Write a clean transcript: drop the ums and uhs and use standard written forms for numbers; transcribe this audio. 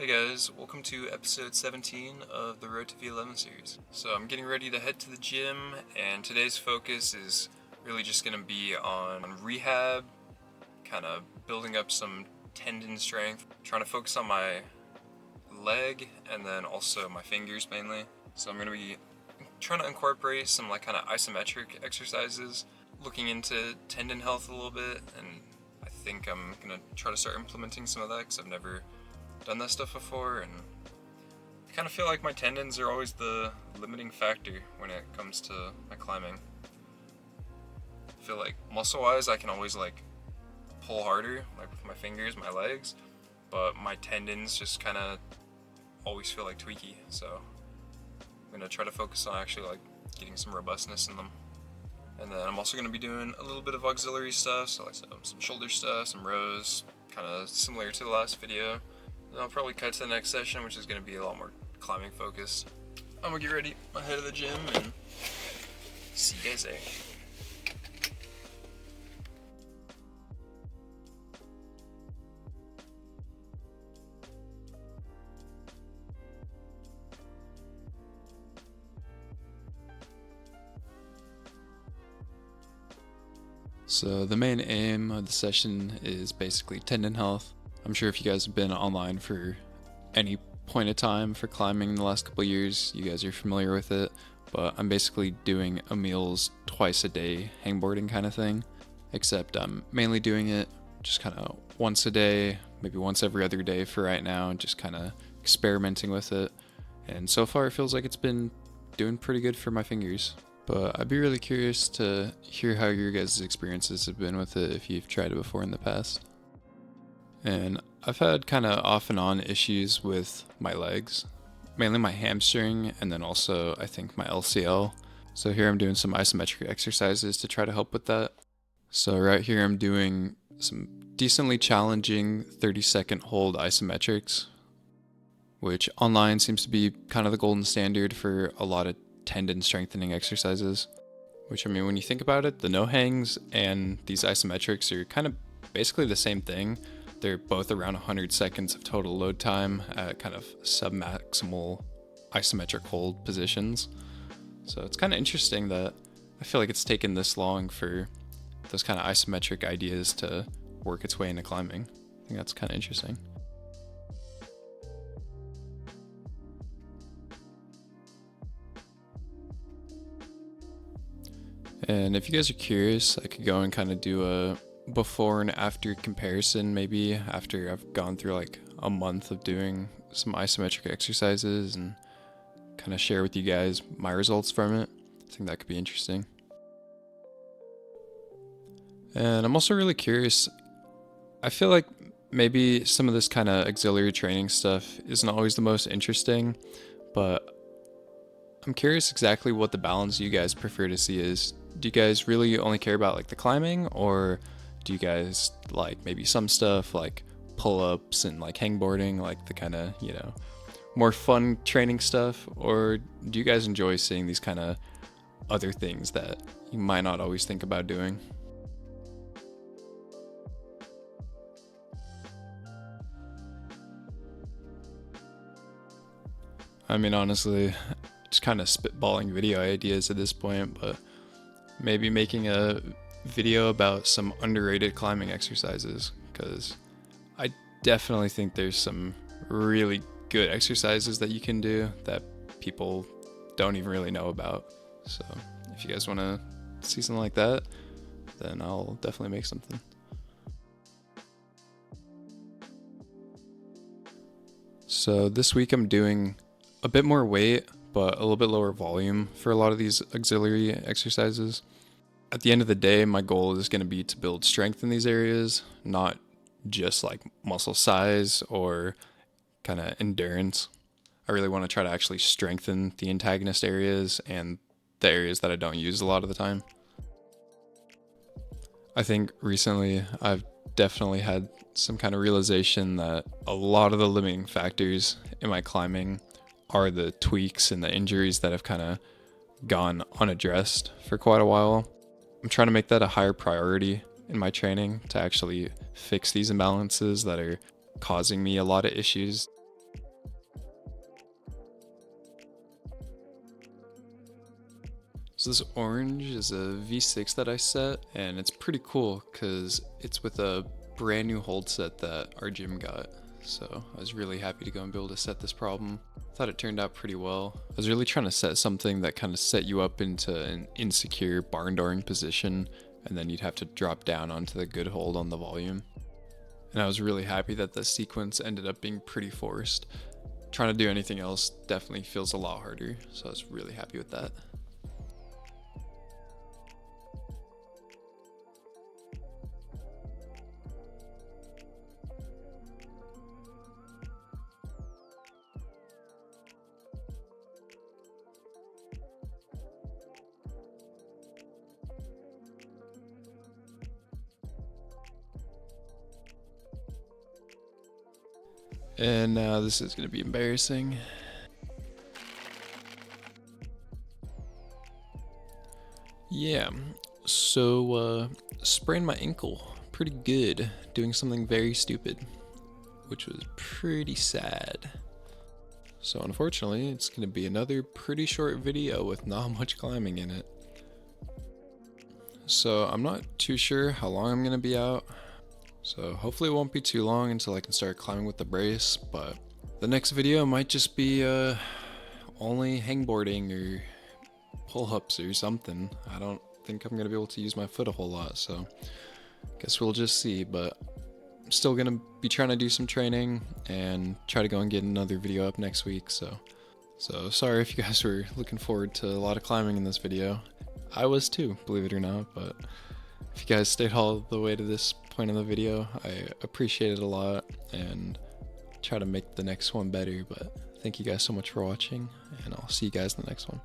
Hey guys, welcome to episode 17 of the Road to V11 series. So I'm getting ready to head to the gym, and today's focus is really just going to be on rehab, kind of building up some tendon strength, trying to focus on my leg and then also my fingers mainly. So I'm going to be trying to incorporate some kind of isometric exercises, looking into tendon health a little bit, and I think I'm going to try to start implementing some of that because I've never done that stuff before, and I kind of feel like my tendons are always the limiting factor when it comes to my climbing. I feel like muscle-wise I can always pull harder, with my fingers, my legs, but my tendons just kind of always feel tweaky, so I'm going to try to focus on actually getting some robustness in them. And then I'm also going to be doing a little bit of auxiliary stuff, so some shoulder stuff, some rows, kind of similar to the last video. And I'll probably cut to the next session, which is going to be a lot more climbing focused. I'm going to get ready, head to the gym, and see you guys there. So the main aim of the session is basically tendon health. I'm sure if you guys have been online for any point of time for climbing in the last couple of years, you guys are familiar with it, but I'm basically doing a meals twice a day hangboarding kind of thing, except I'm mainly doing it just kind of once a day, maybe once every other day for right now, just kind of experimenting with it. And so far it feels like it's been doing pretty good for my fingers. But I'd be really curious to hear how your guys' experiences have been with it if you've tried it before in the past. And I've had kind of off and on issues with my legs, mainly my hamstring and then also I think my LCL. So here I'm doing some isometric exercises to try to help with that. So right here I'm doing some decently challenging 30-second hold isometrics, which online seems to be kind of the golden standard for a lot of tendon strengthening exercises. Which, I mean, when you think about it, the no hangs and these isometrics are kind of basically the same thing. They're both around 100 seconds of total load time at kind of submaximal isometric hold positions. So it's kind of interesting that I feel like it's taken this long for those kind of isometric ideas to work its way into climbing. I think that's kind of interesting. And if you guys are curious, I could go and kind of do a before and after comparison, maybe after I've gone through a month of doing some isometric exercises and kind of share with you guys my results from it. I think that could be interesting. And I'm also really curious, I feel like maybe some of this kind of auxiliary training stuff isn't always the most interesting, but I'm curious exactly what the balance you guys prefer to see is. Do you guys really only care about the climbing, or do you guys like maybe some stuff like pull-ups and hangboarding, the kind of, more fun training stuff? Or do you guys enjoy seeing these kind of other things that you might not always think about doing? I mean, honestly, just kind of spitballing video ideas at this point, but maybe making a video about some underrated climbing exercises, because I definitely think there's some really good exercises that you can do that people don't even really know about. So if you guys want to see something like that, then I'll definitely make something. So this week I'm doing a bit more weight, but a little bit lower volume for a lot of these auxiliary exercises. At the end of the day, my goal is going to be to build strength in these areas, not just muscle size or kind of endurance. I really want to try to actually strengthen the antagonist areas and the areas that I don't use a lot of the time. I think recently I've definitely had some kind of realization that a lot of the limiting factors in my climbing are the tweaks and the injuries that have kind of gone unaddressed for quite a while. I'm trying to make that a higher priority in my training to actually fix these imbalances that are causing me a lot of issues. So this orange is a V6 that I set, and it's pretty cool because it's with a brand new hold set that our gym got. So I was really happy to go and be able to set this problem. Thought it turned out pretty well. I was really trying to set something that kind of set you up into an insecure barn dooring position, and then you'd have to drop down onto the good hold on the volume. And I was really happy that the sequence ended up being pretty forced. Trying to do anything else definitely feels a lot harder, so I was really happy with that. And now this is going to be embarrassing. Yeah, so sprained my ankle pretty good doing something very stupid, which was pretty sad. So unfortunately, it's going to be another pretty short video with not much climbing in it. So I'm not too sure how long I'm going to be out. So hopefully it won't be too long until I can start climbing with the brace, but the next video might just be only hangboarding or pull-ups or something. I don't think I'm gonna be able to use my foot a whole lot, so guess we'll just see. But I'm still gonna be trying to do some training and try to go and get another video up next week. So sorry if you guys were looking forward to a lot of climbing in this video. I was too, believe it or not, but if you guys stayed all the way to this point in the video, I appreciate it a lot and try to make the next one better. But thank you guys so much for watching, and I'll see you guys in the next one.